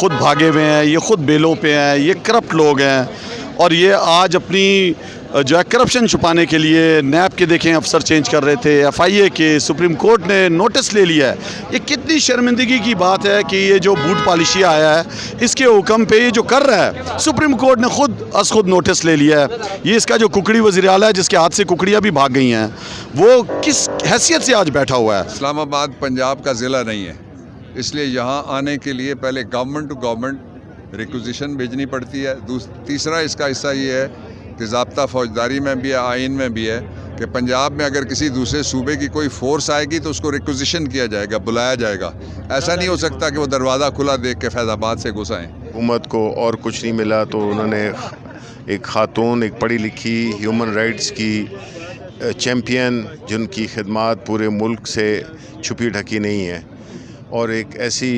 खुद भागे हुए हैं, ये खुद बेलों पे हैं, ये करप्ट लोग हैं और ये आज अपनी जो है करप्शन छुपाने के लिए नैब के देखें अफसर चेंज कर रहे थे, FIA के, सुप्रीम कोर्ट ने नोटिस ले लिया है। ये कितनी शर्मिंदगी की बात है कि ये जो बूट पॉलिशी आया है इसके हुक्म पे ये जो कर रहा है, सुप्रीम कोर्ट ने खुद नोटिस ले लिया है। ये इसका जो कुकड़ी वज़ीर आला है जिसके हाथ से कुकड़ियाँ भी भाग गई हैं, वो किस हैसियत से आज बैठा हुआ है? इस्लामाबाद पंजाब का ज़िला नहीं है, इसलिए यहाँ आने के लिए पहले गवर्नमेंट टू गवर्नमेंट रिक्विजिशन भेजनी पड़ती है। तीसरा इसका हिस्सा ये है कि ज़ाब्ता फौजदारी में भी है, आइन में भी है कि पंजाब में अगर किसी दूसरे सूबे की कोई फ़ोर्स आएगी तो उसको रिक्विजिशन किया जाएगा, बुलाया जाएगा। ऐसा नहीं हो सकता कि वो दरवाज़ा खुला देख के फैज़ाबाद से घुस आएँ। हुकूमत को और कुछ नहीं मिला तो उन्होंने एक खातून, एक पढ़ी लिखी ह्यूमन राइट्स की चैम्पियन जिनकी खिदमत पूरे मुल्क से छुपी ढकी नहीं है, और एक ऐसी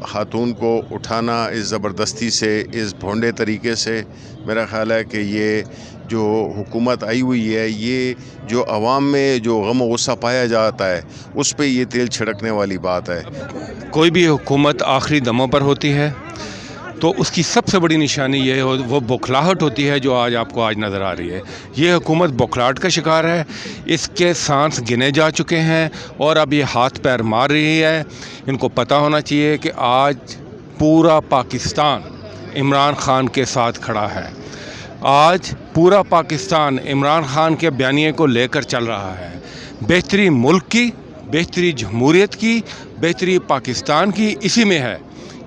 खातून को उठाना इस ज़बरदस्ती से, इस भोंडे तरीके से, मेरा ख़्याल है कि ये जो हुकूमत आई हुई है, ये जो अवाम में जो गम गुस्सा पाया जाता है उस पे ये तेल छिड़कने वाली बात है। कोई भी हुकूमत आखिरी दमों पर होती है तो उसकी सबसे बड़ी निशानी ये है, वो बौखलाहट होती है जो आज आपको आज नज़र आ रही है। ये हुकूमत बौखलाहट का शिकार है, इसके सांस गिने जा चुके हैं और अब ये हाथ पैर मार रही है। इनको पता होना चाहिए कि आज पूरा पाकिस्तान इमरान ख़ान के साथ खड़ा है। आज पूरा पाकिस्तान इमरान ख़ान के बयानिए को लेकर चल रहा है। बेहतरी मुल्क की, बेहतरी जमहूरियत की, बेहतरी पाकिस्तान की इसी में है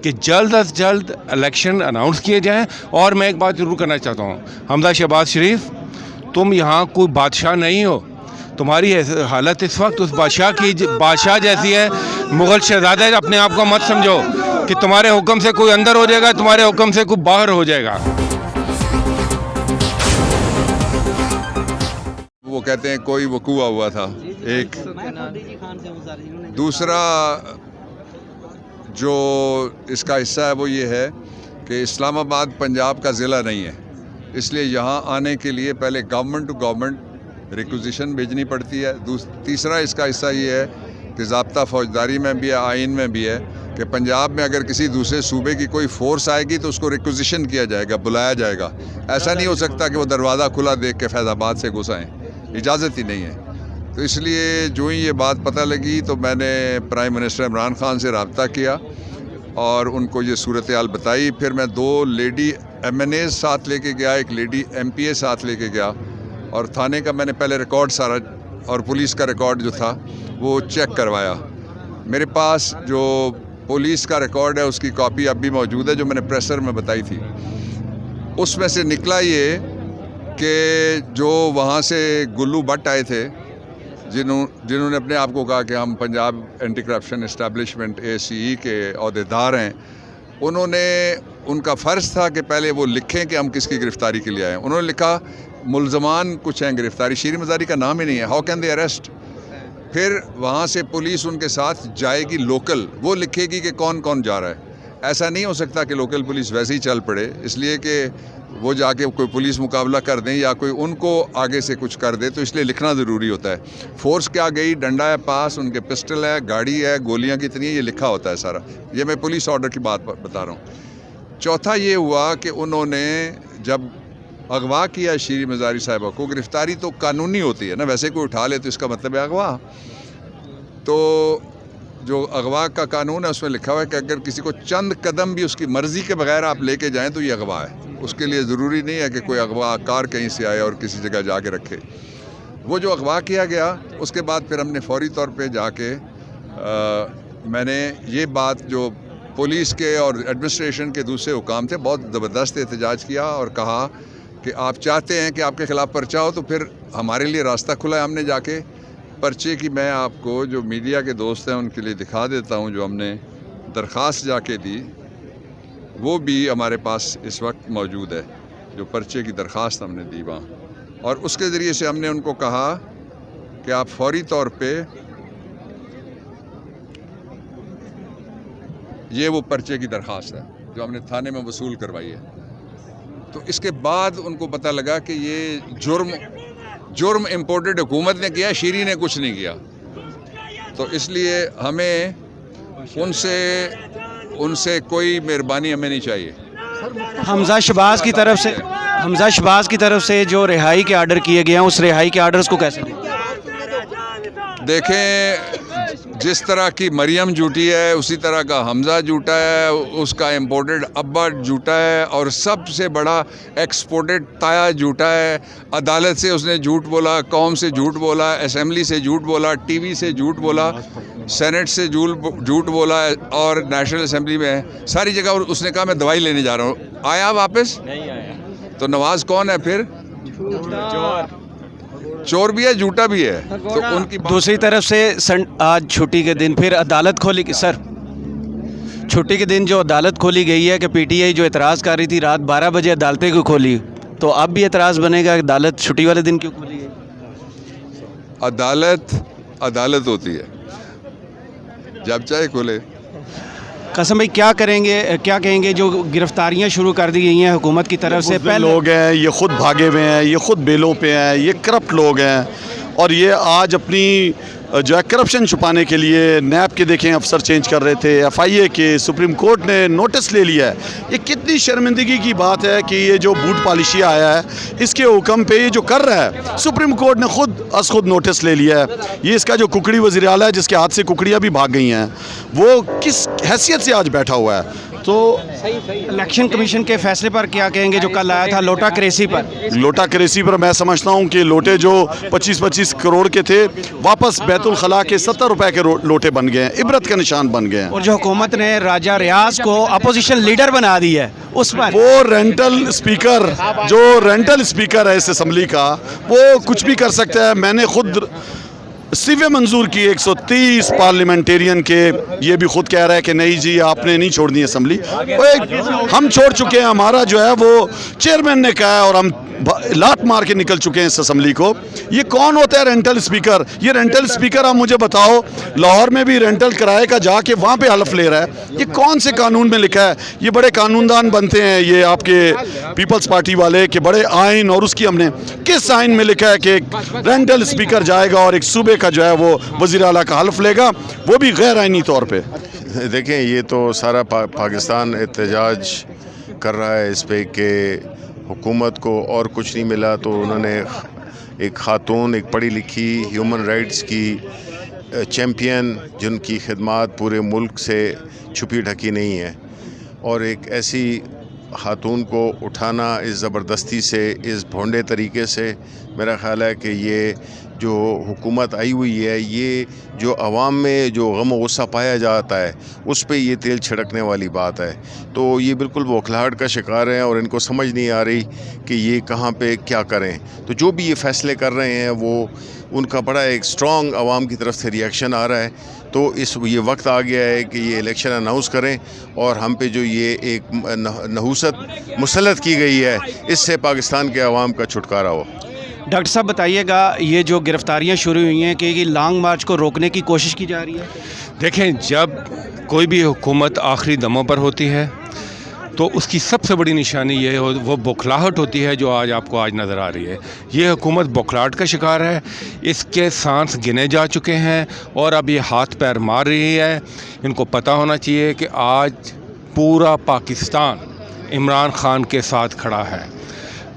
कि जल्द अज जल्द इलेक्शन अनाउंस किए जाएं। और मैं एक बात ज़रूर करना चाहता हूं, हमजा शहबाज शरीफ, तुम यहाँ कोई बादशाह नहीं हो। तुम्हारी हालत इस वक्त उस बादशाह जैसी है, मुग़ल शहज़ादे। अपने आप को मत समझो कि तुम्हारे हुक्म से कोई अंदर हो जाएगा, तुम्हारे हुक्म से कोई बाहर हो जाएगा। वो कहते हैं कोई वकूआ हुआ था। एक दूसरा जो इसका हिस्सा है वो ये है कि इस्लामाबाद पंजाब का ज़िला नहीं है, इसलिए यहाँ आने के लिए पहले गवर्नमेंट टू गवर्नमेंट रिक्विजिशन भेजनी पड़ती है। तीसरा इसका हिस्सा ये है कि ज़ाब्ता फौजदारी में भी है, आइन में भी है कि पंजाब में अगर किसी दूसरे सूबे की कोई फ़ोर्स आएगी तो उसको रिक्विजिशन किया जाएगा, बुलाया जाएगा। ऐसा नहीं हो सकता कि वो दरवाज़ा खुला देख के फैज़ाबाद से घुस आएँ, इजाज़त ही नहीं है। तो इसलिए जो ही ये बात पता लगी तो मैंने प्राइम मिनिस्टर इमरान ख़ान से रब्ता किया और उनको ये सूरत हाल बताई। फिर मैं 2 लेडी MNAs साथ लेके गया, एक लेडी MPA साथ लेके गया और थाने का मैंने पहले रिकॉर्ड सारा और पुलिस का रिकॉर्ड जो था वो चेक करवाया। मेरे पास जो पुलिस का रिकॉर्ड है उसकी कॉपी अब भी मौजूद है, जो मैंने प्रेसर में बताई थी। उसमें से निकला ये कि जो वहाँ से गुल्लू भट्ट आए थे, जिन्होंने अपने आप को कहा कि हम Punjab anti corruption establishment ACE के अहदेदार हैं, उनका फ़र्ज़ था कि पहले वो लिखें कि हम किसकी गिरफ़्तारी के लिए आए। उन्होंने लिखा मुल्ज़मान कुछ हैं गिरफ़्तारी, शीरी मज़ारी का नाम ही नहीं है, हाउ कैन दे अरेस्ट। फिर वहाँ से पुलिस उनके साथ जाएगी लोकल, वो लिखेगी कि कौन कौन जा रहा है। ऐसा नहीं हो सकता कि लोकल पुलिस वैसे ही चल पड़े, इसलिए कि वो जाके कोई पुलिस मुकाबला कर दें या कोई उनको आगे से कुछ कर दे, तो इसलिए लिखना ज़रूरी होता है। फोर्स क्या गई, डंडा है पास, उनके पिस्टल है, गाड़ी है, गोलियां कितनी है, ये लिखा होता है सारा। ये मैं पुलिस ऑर्डर की बात बता रहा हूँ। चौथा ये हुआ कि उन्होंने जब अगवा किया शीरी मज़ारी साहिबा को, गिरफ़्तारी तो कानूनी होती है ना, वैसे कोई उठा ले तो इसका मतलब है अगवा। तो जो अगवा का कानून है उसमें लिखा हुआ है कि अगर किसी को चंद कदम भी उसकी मर्ज़ी के बगैर आप लेके जाएं तो ये अगवा है। उसके लिए ज़रूरी नहीं है कि कोई अगवा कार कहीं से आए और किसी जगह जाके रखे। वो जो अगवा किया गया, उसके बाद फिर हमने फौरी तौर पे जाके मैंने ये बात जो पुलिस के और एडमिनिस्ट्रेशन के दूसरे हुकाम थे, बहुत ज़बरदस्त एहतजाज किया और कहा कि आप चाहते हैं कि आपके ख़िलाफ़ पर्चा हो तो फिर हमारे लिए रास्ता खुला है। हमने जाके पर्चे की, मैं आपको जो मीडिया के दोस्त हैं उनके लिए दिखा देता हूं, जो हमने दरख्वास्त जाके दी वो भी हमारे पास इस वक्त मौजूद है, जो पर्चे की दरख्वास्त हमने दी वहाँ। और उसके ज़रिए से हमने उनको कहा कि आप फौरी तौर पे ये वो पर्चे की दरख्वास्त है जो हमने थाने में वसूल करवाई है। तो इसके बाद उनको पता लगा कि ये जुर्म इम्पोर्टेड हुकूमत ने किया, शीरी ने कुछ नहीं किया। तो इसलिए हमें उनसे उनसे कोई मेहरबानी हमें नहीं चाहिए। हमजा शहबाज की तरफ से जो रिहाई के आर्डर किए गए हैं, उस रिहाई के आर्डर्स को कैसे देखें, जिस तरह की मरियम झूठी है उसी तरह का हमजा झूठा है, उसका इंपोर्टेड अब्बा झूठा है और सबसे बड़ा एक्सपोर्टेड ताया झूठा है। अदालत से उसने झूठ बोला, कौम से झूठ बोला, असेंबली से झूठ बोला, टीवी से झूठ बोला, सेनेट से झूठ बोला और नेशनल असेंबली में सारी जगह उसने कहा मैं दवाई लेने जा रहा हूँ। आया वापस? नहीं आया। तो नवाज कौन है फिर? चोर भी है, झूठा भी है। तो उनकी दूसरी तरफ से आज छुट्टी के दिन फिर अदालत खोली। सर, छुट्टी के दिन जो अदालत खोली गई है कि पीटीआई जो एतराज़ कर रही थी रात 12 बजे अदालतें क्यों खोली, तो अब भी एतराज़ बनेगा कि अदालत छुट्टी वाले दिन क्यों खोली गई? अदालत होती है, जब चाहे खोले। कसम भाई क्या कहेंगे जो गिरफ्तारियां शुरू कर दी गई हैं हुकूमत की तरफ से? पहले लोग हैं, ये खुद भागे हुए हैं, ये खुद बेलों पे हैं, ये करप्ट लोग हैं और ये आज अपनी जो है करप्शन छुपाने के लिए नैब के देखें अफसर चेंज कर रहे थे, एफआईए के, सुप्रीम कोर्ट ने नोटिस ले लिया है। ये कितनी शर्मिंदगी की बात है कि ये जो बूट पॉलिशिया आया है इसके हुक्म पे ये जो कर रहा है, सुप्रीम कोर्ट ने खुद नोटिस ले लिया है। ये इसका जो कुकड़ी वज़ीर आला है जिसके हाथ से कुकड़ियाँ भी भाग गई हैं, वो किस हैसियत से आज बैठा हुआ है? तो इलेक्शन कमीशन के फैसले पर क्या कहेंगे जो कल आया था लोटा क्रेसी पर? लोटा क्रेसी पर मैं समझता हूँ कि लोटे जो 25-25 करोड़ के थे वापस बैतुल खला के 70 रुपए के लोटे बन गए हैं, इबरत का निशान बन गए हैं। और जो हुकूमत ने राजा रियाज को अपोजिशन लीडर बना दी है उस पर वो रेंटल स्पीकर है इस असम्बली का, वो कुछ भी कर सकता है। मैंने खुद इस्तीफे मंजूर किए 130 पार्लियामेंटेरियन के, ये भी खुद कह रहा है कि नहीं जी आपने नहीं छोड़नी असम्बली। हम छोड़ चुके हैं, हमारा जो है वो चेयरमैन ने कहा है और हम लात मार के निकल चुके हैं इस असम्बली को। ये कौन होता है रेंटल स्पीकर? ये रेंटल स्पीकर आप मुझे बताओ, लाहौर में भी रेंटल किराए का जाके वहाँ पे हलफ ले रहा है। ये कौन से कानून में लिखा है? ये बड़े कानूनदान बनते हैं ये आपके पीपल्स पार्टी वाले के बड़े आइन, और उसकी हमने किस आइन में लिखा है कि रेंटल स्पीकर जाएगा और एक सूबे का जो है वो वज़ीर आला का हलफ लेगा, वो भी गैर आइनी तौर पर? देखें, ये तो सारा पाकिस्तान एहतजाज कर रहा है इस पे कि हुकूमत को और कुछ नहीं मिला, तो उन्होंने एक खातून, एक पढ़ी लिखी ह्यूमन राइट्स की चैम्पियन जिनकी खिदमत पूरे मुल्क से छुपी ढकी नहीं है, और एक ऐसी खातून को उठाना इस ज़बरदस्ती से, इस भोंडे तरीके से, मेरा ख़्याल है कि ये जो हुकूमत आई हुई है, ये जो अवाम में जो गम व गुस्सा पाया जाता है उस पे ये तेल छिड़कने वाली बात है। तो ये बिल्कुल बौखलाहट का शिकार हैं और इनको समझ नहीं आ रही कि ये कहाँ पे क्या करें। तो जो भी ये फ़ैसले कर रहे हैं वो उनका बड़ा एक स्ट्रॉन्ग आवाम की तरफ से रिएक्शन आ रहा है। तो ये वक्त आ गया है कि ये इलेक्शन अनाउंस करें और हम पे जो ये एक नहूसत मुसल्लत की गई है इससे पाकिस्तान के अवाम का छुटकारा हो। डॉक्टर साहब बताइएगा, ये जो गिरफ्तारियां शुरू हुई हैं कि ये लॉन्ग मार्च को रोकने की कोशिश की जा रही है? देखें, जब कोई भी हुकूमत आखिरी दमों पर होती है तो उसकी सबसे बड़ी निशानी ये वो बौखलाहट होती है जो आपको आज नज़र आ रही है। ये हुकूमत बौखलाहट का शिकार है, इसके सांस गिने जा चुके हैं और अब ये हाथ पैर मार रही है। इनको पता होना चाहिए कि आज पूरा पाकिस्तान इमरान खान के साथ खड़ा है।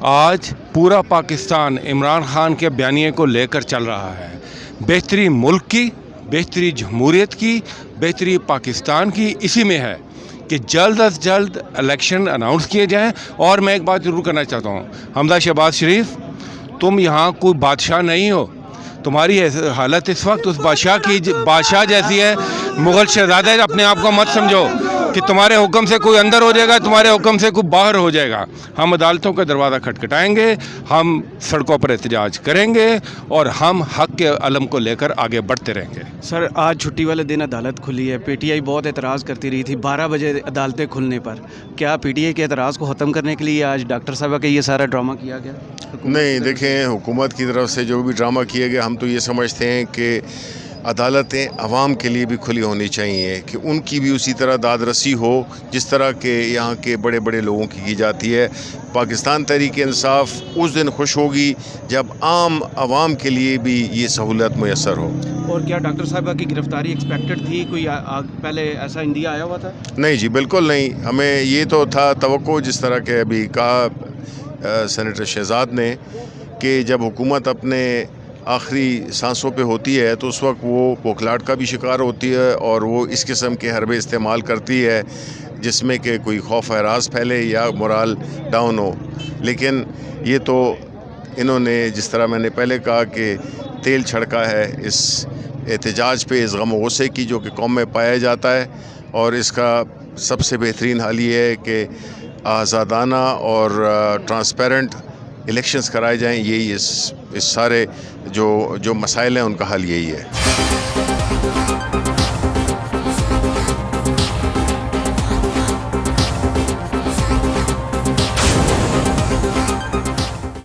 आज पूरा पाकिस्तान इमरान खान के बयानिए को लेकर चल रहा है। बेहतरी मुल्क की, बेहतरी जमहूरियत की, बेहतरी पाकिस्तान की इसी में है कि जल्द अज जल्द इलेक्शन अनाउंस किए जाएं। और मैं एक बात ज़रूर करना चाहता हूँ, हमजा शहबाज शरीफ, तुम यहाँ कोई बादशाह नहीं हो। तुम्हारी हालत इस वक्त उस बादशाह जैसी है, मुग़ल शहज़ादे। अपने आप को मत समझो कि तुम्हारे हुक्म से कोई अंदर हो जाएगा, तुम्हारे हुक्म से कोई बाहर हो जाएगा। हम अदालतों का दरवाज़ा खटखटाएंगे, हम सड़कों पर एहतजाज करेंगे और हम हक़ के अलम को लेकर आगे बढ़ते रहेंगे। सर, आज छुट्टी वाले दिन अदालत खुली है, पीटीआई बहुत एतराज़ करती रही थी 12 बजे अदालतें खुलने पर। क्या पीटीआई के एतराज़ को ख़त्म करने के लिए आज डॉक्टर साहब का ये सारा ड्रामा किया गया? नहीं, देखें, हुकूमत की तरफ से जो भी ड्रामा किए गए, हम तो ये समझते हैं कि अदालतें आवाम के लिए भी खुली होनी चाहिए, कि उनकी भी उसी तरह दादरसी हो जिस तरह के यहाँ के बड़े बड़े लोगों की जाती है। पाकिस्तान तहरीक इंसाफ उस दिन खुश होगी जब आम आवाम के लिए भी ये सहूलत मुयस्सर हो। और क्या डॉक्टर साहबा की गिरफ्तारी एक्सपेक्टेड थी? कोई पहले ऐसा इंडिया आया हुआ था? नहीं जी, बिल्कुल नहीं। हमें ये तो था तवक्को, जिस तरह के अभी कहा सेनेटर शहजाद ने, कि जब हुकूमत अपने आखिरी सांसों पे होती है तो उस वक्त वो बौखलाहट का भी शिकार होती है और वो इस किस्म के हरबे इस्तेमाल करती है जिसमें कि कोई खौफ हरास फैले या मोराल डाउन हो। लेकिन ये तो इन्होंने, जिस तरह मैंने पहले कहा, कि तेल छिड़का है इस एहतजाज पे, इस गम गुस्से की जो कि कौम में पाया जाता है। और इसका सबसे बेहतरीन हल ये है कि आज़ादाना और ट्रांसपेरेंट इलेक्शंस कराए जाएं। यही इस सारे जो मसाइल हैं उनका हल यही है।